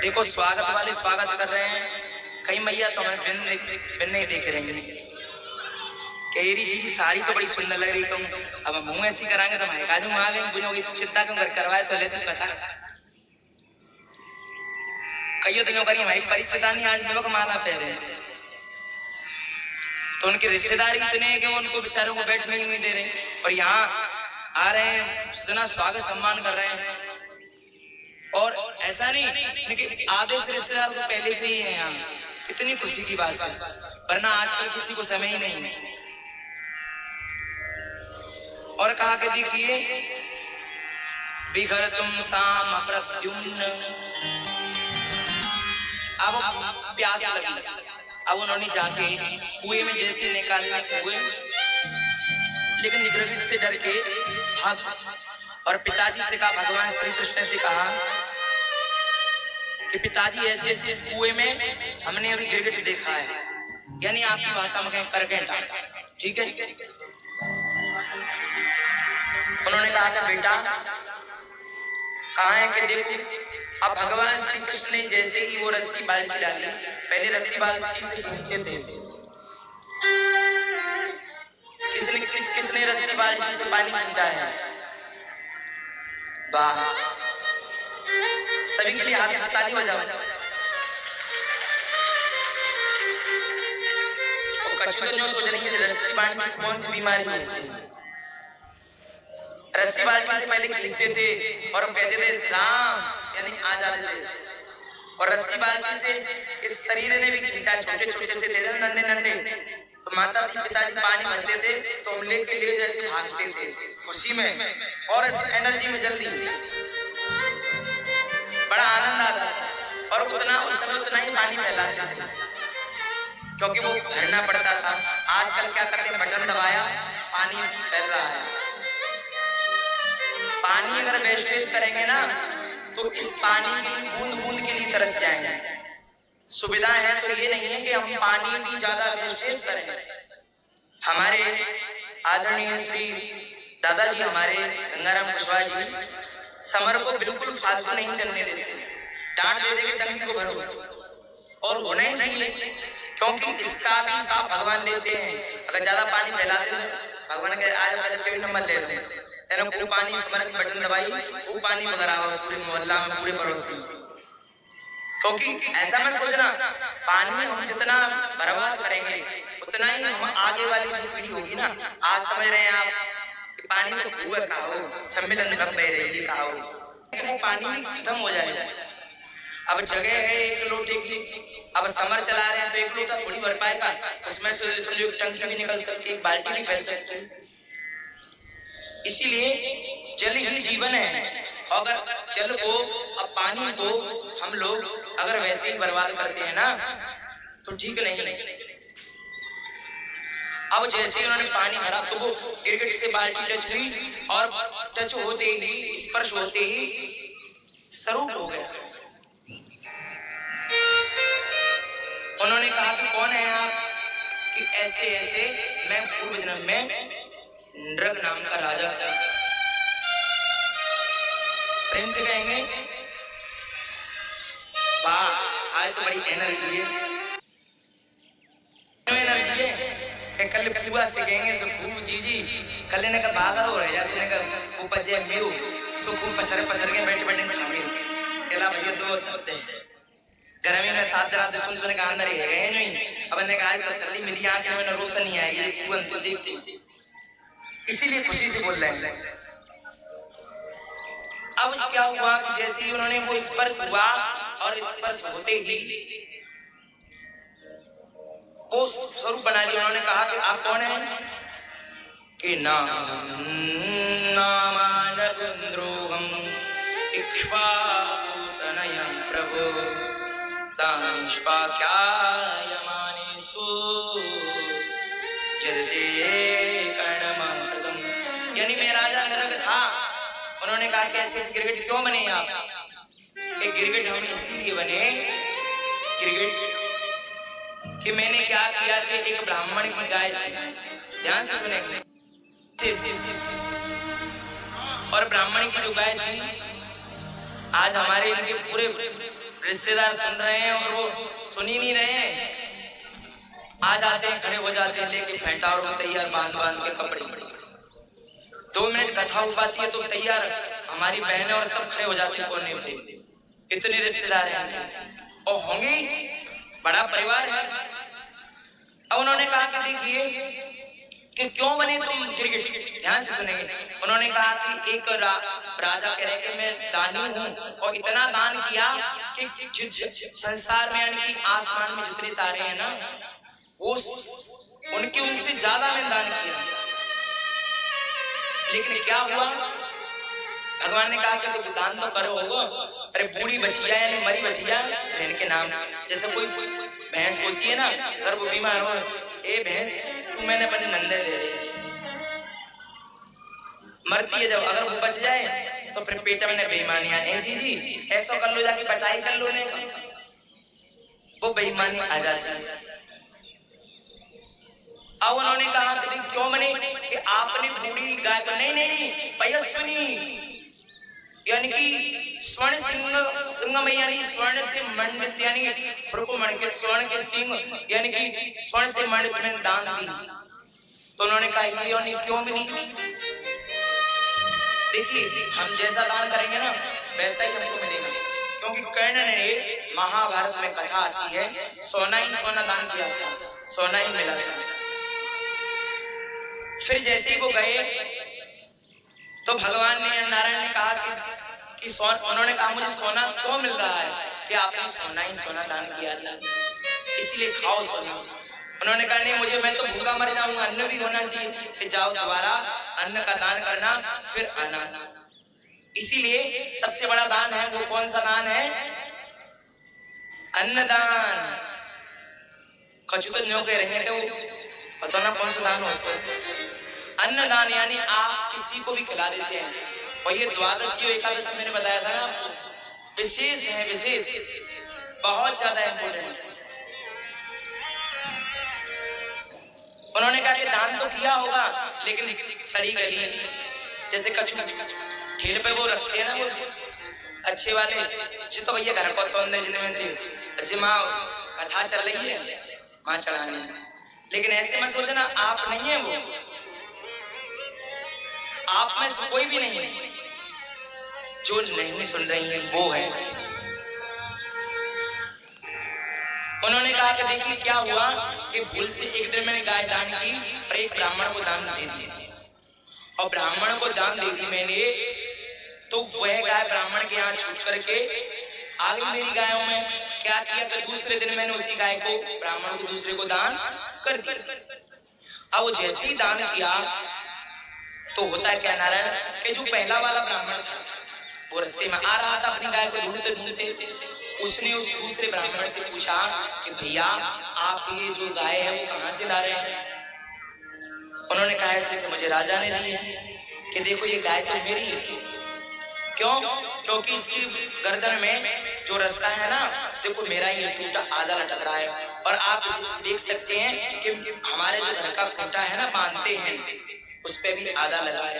देखो स्वागत वाले स्वागत कर रहे हैं, कई मैया तो हमें बिन नहीं देख रही हैं। कहेरी जी साड़ी तो बड़ी सुंदर लग रही। कहूँ अब हम मुंह ऐसी कराएंगे तो मैं काजू आ गई बुझोगी तू चिंता क्यों कर करवाए तो ले तू पता कईयों दिनों करी हमारी परिचिता नहीं आज लोग माला पहरे तो उनके रिश्तेदार इतने हैं कि उनको बेचारों को बैठने ही नहीं दे रहे और यहाँ आ रहे हैं, इतना स्वागत सम्मान कर रहे हैं। और ऐसा नहीं कि आधे से रिश्तेदार तो पहले से ही है यहाँ, कितनी खुशी की बात है, वरना आजकल किसी को समय ही नहीं है। और कहा कि देखिए बिघर तुम साम प्रद्युम्न, अब प्यास लगी, अब उन्होंने जाके कुएं में जैसे निकालने कुएं, लेकिन गिरगिट से डर के भाग और पिताजी से कहा, भगवान श्री कृष्ण से कहा कि पिताजी ऐसे ऐसे इस कुएं में हमने अभी गिरगिट देखा है, यानी आपकी भाषा में कहें करगेंटा, ठीक है। उन्होंने कहा था बेटा कहा है कि देखो, अब भगवान श्री कृष्ण ने जैसे ही वो रस्सी बाल्टी डाली, पहले रस्सी बाल्टी से खींचते थे, किसने रस्सी बाल्टी से पानी खींचा है? वाह, सभी के लिए हाथ ताली बजाओ। कछुए जो सोच रही है रस्सी बाल्टी कौन सी बीमारी होती है, रस्सी बाल्टी से पहले खींचते थे और कहते थे राम, यानी आ जाते थे। और रस्सी बाल्टी से इस शरीर ने भी खींचा, छोटे छोटे से थे नन्हे नन्हे, तो माता पिताजी पानी भरते थे तो हम लेके ले जैसे भागते थे खुशी में और इस एनर्जी में जल्दी, बड़ा आनंद आता था। और उतना उस समय उतना ही पानी फैलाते थे क्योंकि वो भरना पड़ता था। आजकल क्या करते हैं, बटन दबाया पानी फैल रहा है। पानी अगर वेस्टेज करेंगे ना तो इस पानी के लिए बूंद बूंद के लिए तरस जाएंगे। सुविधा है तो ये नहीं है कि हम पानी भी ज्यादा वेस्टेज करें। हमारे आदरणीय श्री दादाजी हमारे गंगाराम कुशवाहा जी समर को बिल्कुल फालतू नहीं चलने देते, डांट दे देंगे टंकी को भरो, और होना ही चाहिए क्योंकि इसका भी साफ भगवान लेते हैं। अगर ज्यादा पानी फैला दे भगवान के आज पहले कोई नंबर ले रहे हैं, वो पानी समर की बटन दबाई वो पानी मगर आओ पूरे मोहल्ला में पूरे पड़ोस में। क्योंकि ऐसा मत सोचना पानी हम जितना बर्बाद करेंगे उतना ही हम आगे वाली जो पीढ़ी होगी ना, आज समझ रहे हैं आप कि पानी में तो कुएं कहो सम्मेलन लग रही कहो, तो पानी खत्म हो जाएगा। अब जगह है एक लोटे की, अब समर चला रहे हैं तो एक लोटा थोड़ी भर पाएगा, उसमें से टंकी भी निकल सकती है, एक बाल्टी भी फैल सकती है। इसीलिए जल ही जीवन है। अगर जल को अब पानी को हम लोग अगर वैसे ही बर्बाद करते हैं ना तो ठीक नहीं। अब जैसे उन्होंने पानी भरा तो वो गिरगिट से बाल्टी टच हुई और टच होते ही स्पर्श होते ही स्वरूप हो गया। उन्होंने कहा कि कौन है आप? कि ऐसे ऐसे मैं पूर्व जन्म में नृग नाम का राजा था। प्रेम से कहेंगे वाह, आज तो बड़ी एनर्जी है। एनर्जी है कल पुआ से कहेंगे सो खूब जी कल ने का बागा हो रहा है सुने का ऊपर जे मेऊ सो खूब पसर के बैठे खावे केला भैया दो तब गर्मी में 7 दिन सुन के अंदर ही गए नहीं। अब ने कहा तसल्ली मिली आंखें में रोशन नहीं आई, ये कुआं तो देखते, इसीलिए खुशी से बोल रहे हैं। अब क्या हुआ कि जैसे ही उन्होंने वो स्पर्श हुआ और स्पर्श होते ही वो स्वरूप बना लिया। उन्होंने कहा कि आप कौन हैं? कि नामानन्द्रोहम इक्ष्वाकुतनयं प्रभो तानिष्पाख्यायमानेषु जलते कर्णमप्रदम, यानी मैं राजा नरक था। उन्होंने कहा कि ऐसे गिरगिट क्यों बने आप? कि गिरगिट हम इसीलिए बने गिरगिट कि मैंने क्या किया कि एक ब्राह्मण की गाय थी, ध्यान से सुनेंगे, और ब्राह्मण की जो गाय थी आज हमारे इनके पूरे रिश्तेदार सुन रहे हैं और वो सुन ही नहीं रहे हैं, आ जाते हैं, खड़े हो जाते हैं, लेके फेंटा और वो तैयार बांध बांध के कपड़े। 2 मिनट कथा हो पाती है तो तैयार हमारी बहनें और सब खड़े हो जाते हैं कोने पे। इतने रिश्तेदार हैं और होंगे, बड़ा परिवार है। अब उन्होंने कहा कि देखिए कि क्यों बने तुम गिरगिट, ध्यान से सुनेंगे। उन्होंने कहा कि एक राजा कह रहे कि मैं दानी हूँ और इतना दान किया कि संसार में यानी कि आसमान में जितने तारे हैं ना, वो उनके उनसे ज्यादा मैंने दान किया। लेकिन क्या हुआ, भगवान ने कहा कि तो दान तो करो होगा। अरे बूढ़ी बचिया यानी मरी बचिया इनके नाम, जैसे कोई भैंस होती है ना, अगर वो बीमार हो, ए भैंस तू मैंने अपने नंदे दे दे, मरती है जब, अगर वो बच जाए तो फिर पेट में बेईमानियां हैं, जी ऐसा कर लो, जाके पटाई कर लो ने, वो बेईमानी आ जाती है। अब उन्होंने कहा कि क्यों बने कि आपने बूढ़ी गाय को, नहीं पयस्विनी यानी कि स्वर्ण सिंह यानी स्वर्ण से मंडित यानी के स्वर्ण के सिंह यानी कि स्वर्ण से मंडित में दान दी। तो उन्होंने कहा ये यानी क्यों मिली। देखिए हम जैसा दान करेंगे ना वैसा ही हमको मिलेगा, क्योंकि कर्ण ने महाभारत में कथा आती है सोना ही सोना दान किया था, सोना ही मिला था। फिर जैसे ही वो गए तो भगवान ने नारायण ने कहा कि उन्होंने कहा मुझे सोना क्यों मिल रहा है कि आपने सोना ही सोना दान किया था, इसलिए खाओ सोना। उन्होंने कहा नहीं मुझे, मैं तो भूखा मर जाऊंगा, अन्न भी होना चाहिए, कि जाओ दोबारा अन्न का दान करना फिर आना। इसीलिए सबसे बड़ा दान है वो कौन सा दान है, अन्नदान। कछु तो न्यों कह रहे हैं कि वो पता ना कौन सा दान होता है। अन्नदान यानी आप किसी को भी खिला देते हैं, और ये द्वादशी और एकादशी मैंने बताया था ना आपको, विशेष है, विशेष बहुत ज्यादा इंपोर्टेंट। उन्होंने कहा कि दान तो किया होगा लेकिन सड़ी गली, जैसे कछु ठेले पे वो रखते हैं ना वो अच्छे वाले, जी तो भैया घर को तो अच्छे माँ कथा चल रही है माँ चढ़ाने, लेकिन ऐसे मत सोचना आप नहीं है, वो आप में से कोई भी नहीं है, जो नहीं सुन रही है वो है। उन्होंने कहा कि देखिए क्या हुआ कि भूल से एक दिन मैंने गाय दान की और एक ब्राह्मण को दान दे दी, और ब्राह्मण को दान दे दी मैंने, तो वह गाय ब्राह्मण के यहाँ छूट करके आ गई मेरी गायों में। क्या किया कि दूसरे दिन मैंने उसी गाय को ब्राह्मण को दूसरे को दान कर दिया। अब वो जैसे ही दान किया तो होता है क्या नारायण कि जो पहला वाला ब्राह्मण था वो रास्ते में आ रहा था अपनी गाय को ढूंढते ढूंढते, उसने उस दूसरे ब्राह्मण से पूछा कि भैया आप ये जो गाय है वो कहाँ से ला रहे हैं। उन्होंने कहा ऐसे मुझे राजा ने दी है, कि देखो ये गाय तो मेरी है। क्यों? क्योंकि इसकी गर्दन में जो रस्सा है ना, देखो मेरा ये खूंटा आधा लटक रहा है, और आप देख सकते हैं कि हमारे जो घर का खूंटा है ना बांधते हैं उस पे भी आधा लगा है।